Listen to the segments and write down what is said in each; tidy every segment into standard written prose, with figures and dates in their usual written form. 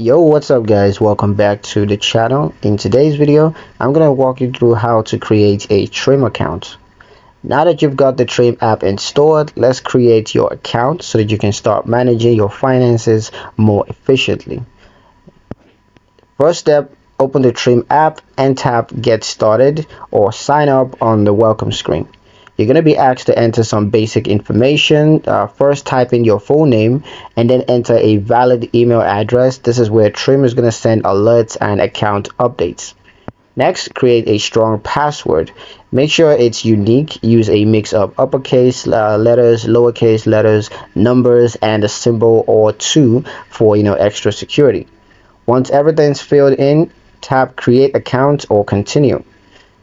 Yo, what's up guys? Welcome back to the channel. In today's video, I'm going to walk you through how to create a Trim account. Now that you've got the Trim app installed, let's create your account so that you can start managing your finances more efficiently. First step, open the Trim app and tap Get Started or Sign Up on the welcome screen. You're going to be asked to enter some basic information. First, type in your full name and then enter a valid email address. This is where Trim is going to send alerts and account updates. Next, create a strong password. Make sure it's unique. Use a mix of uppercase letters, lowercase letters, numbers, and a symbol or two for extra security. Once everything's filled in, tap Create Account or Continue.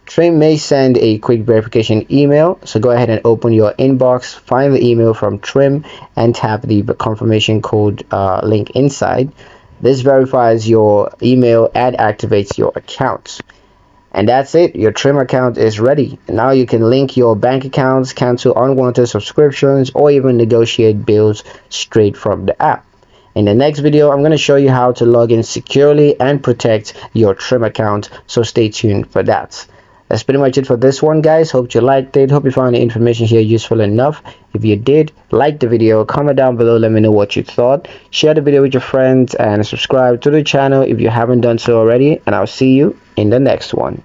Trim may send a quick verification email, so go ahead and open your inbox, find the email from Trim, and tap the confirmation code link inside. This verifies your email and activates your account. And that's it, your Trim account is ready. Now you can link your bank accounts, cancel unwanted subscriptions, or even negotiate bills straight from the app. In the next video, I'm going to show you how to log in securely and protect your Trim account, so stay tuned for that. That's pretty much it for this one, guys. Hope you liked it. Hope you found the information here useful enough. If you did, like the video, comment down below, let me know what you thought. Share the video with your friends and subscribe to the channel if you haven't done so already. And I'll see you in the next one.